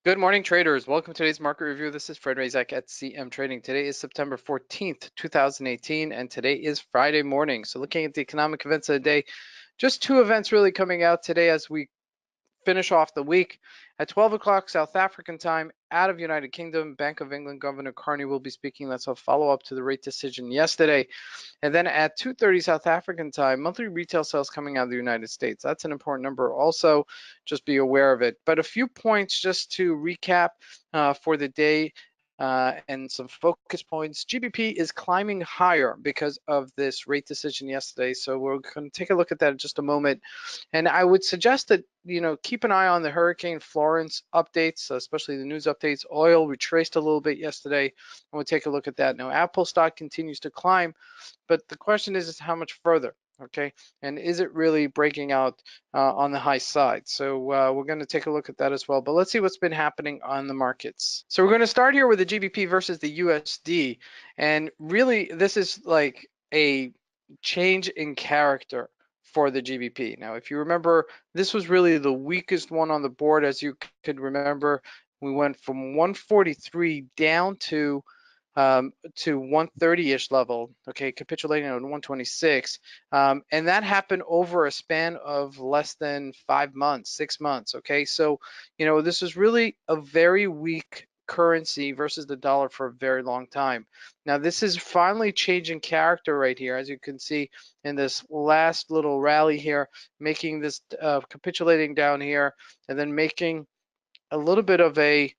Good morning, traders. Welcome to today's market review. This is Razak at CMTrading. Today is September 14th, 2018, and today is Friday morning. So looking at the economic events of the day, just two events really coming out today as we finish off the week. At 12 o'clock South African time, out of United Kingdom, Bank of England Governor Carney will be speaking. That's a follow-up to the rate decision yesterday. And then at 2:30 South African time, monthly retail sales coming out of the United States. That's an important number also, just be aware of it. But a few points just to recap for the day. And some focus points. GBP is climbing higher because of this rate decision yesterday. So we're going to take a look at that in just a moment. And I would suggest that, keep an eye on the Hurricane Florence updates, especially the news updates. Oil retraced a little bit yesterday, and we'll take a look at that. Now, Apple stock continues to climb, but the question is how much further? Okay, and is it really breaking out on the high side? So we're going to take a look at that as well. But let's see what's been happening on the markets. So we're going to start here with the GBP versus the USD, and really this is like a change in character for the GBP. Now, if you remember, this was really the weakest one on the board. As you could remember, we went from 143 down to 130-ish level, okay, capitulating at 126. And that happened over a span of less than 5 months, 6 months, okay? So, this is really a very weak currency versus the dollar for a very long time. Now, this is finally changing character right here, as you can see in this last little rally here, making this capitulating down here, and then making a little bit of a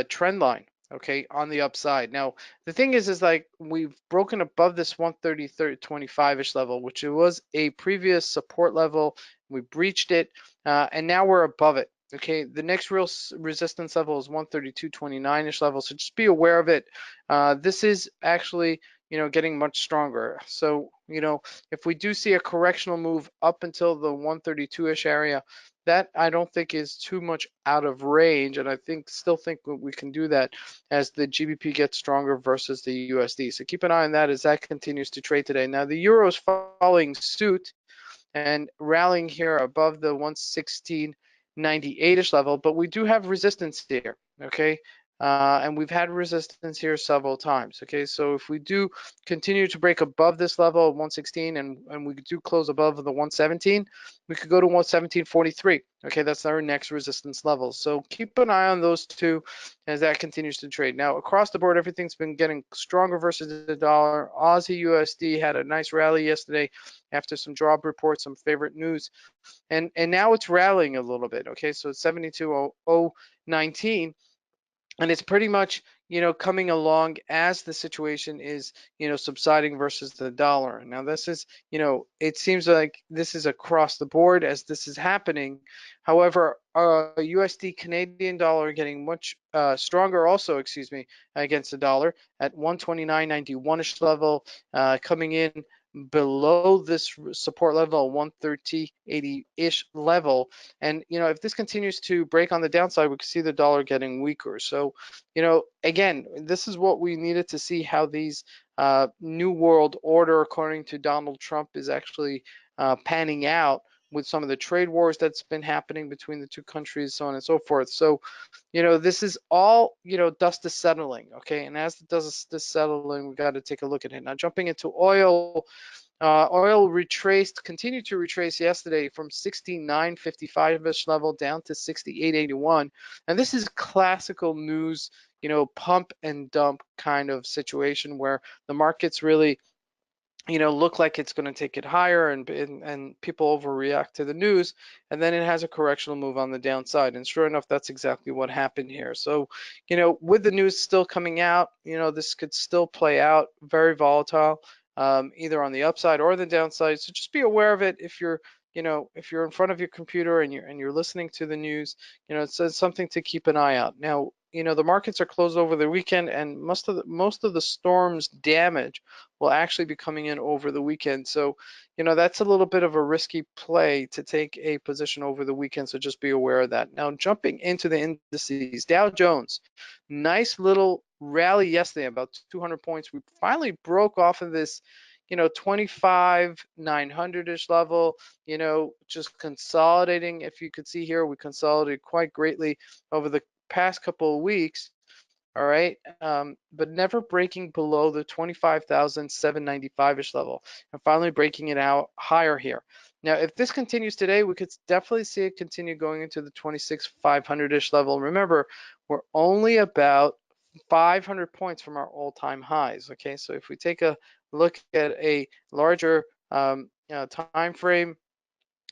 trend line, okay, on the upside. Now, the thing is like we've broken above this 130.25-ish level, which it was a previous support level. We breached it, and now we're above it. Okay, the next real resistance level is 132.29-ish level, so just be aware of it. This is actually, getting much stronger. So, if we do see a correctional move up until the 132-ish area, that I don't think is too much out of range, and I still think we can do that as the GBP gets stronger versus the USD. So keep an eye on that as that continues to trade today. Now the euro is following suit and rallying here above the 116.98-ish level, but we do have resistance here, okay? And we've had resistance here several times, okay? So if we do continue to break above this level of 116 and we do close above the 117, we could go to 117.43, okay? That's our next resistance level. So keep an eye on those two as that continues to trade. Now, across the board, everything's been getting stronger versus the dollar. Aussie USD had a nice rally yesterday after some job reports, some favorite news, and now it's rallying a little bit, okay? So it's 72.019, and it's pretty much, coming along as the situation is, subsiding versus the dollar. Now this is, it seems like this is across the board as this is happening. However, USD Canadian dollar getting much stronger also, excuse me, against the dollar at 129.91-ish level, coming in below this support level, 130.80-ish level. And, if this continues to break on the downside, we can see the dollar getting weaker. So, again, this is what we needed to see how these new world order, according to Donald Trump, is actually panning out with some of the trade wars that's been happening between the two countries, so on and so forth. So, this is all, dust is settling, okay? And as the dust is settling, we got to take a look at it. Now, jumping into oil, oil continued to retrace yesterday from 69.55-ish level down to 68.81. And this is classical news, pump and dump kind of situation where the markets really, look like it's going to take it higher and people overreact to the news, and then it has a correctional move on the downside. And sure enough, that's exactly what happened here. So, with the news still coming out, this could still play out very volatile, either on the upside or the downside. So just be aware of it if you're, if you're in front of your computer and you're listening to the news, it's something to keep an eye out. Now, the markets are closed over the weekend, and most of the storm's damage will actually be coming in over the weekend. So, that's a little bit of a risky play to take a position over the weekend. So just be aware of that. Now, jumping into the indices, Dow Jones, nice little rally yesterday, about 200 points. We finally broke off of this, 25,900-ish level, just consolidating. If you could see here, we consolidated quite greatly over the past couple of weeks. All right, but never breaking below the 25,795-ish level, and finally breaking it out higher here. Now, if this continues today, we could definitely see it continue going into the 26,500-ish level. Remember, we're only about 500 points from our all-time highs. Okay, so if we take a look at a larger time frame,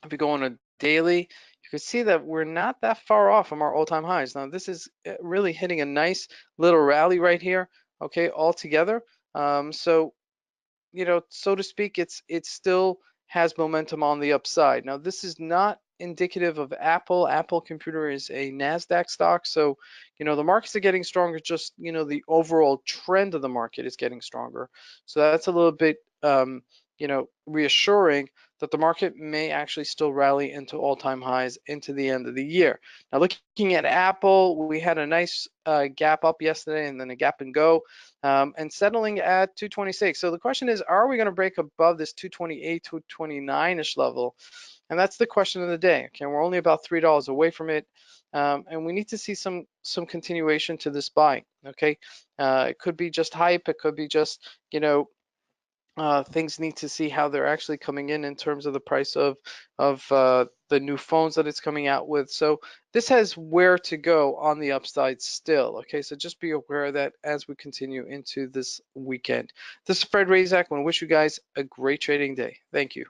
if we go on a daily, you can see that we're not that far off from our all-time highs. Now, this is really hitting a nice little rally right here, okay, all together. So so to speak, it still has momentum on the upside. Now, this is not indicative of Apple. Apple Computer is a NASDAQ stock, so the markets are getting stronger. Just the overall trend of the market is getting stronger. So that's a little bit reassuring that the market may actually still rally into all-time highs into the end of the year. Now, looking at Apple, we had a nice gap up yesterday and then a gap and go, and settling at 226. So the question is, are we going to break above this 228, 229-ish level? And that's the question of the day. Okay, we're only about $3 away from it, and we need to see some continuation to this buying. Okay, it could be just hype. It could be just things need to see how they're actually coming in terms of the price of the new phones that it's coming out with. So this has where to go on the upside still. Okay, so just be aware of that as we continue into this weekend. This is Fred Razak. I want to wish you guys a great trading day. Thank you.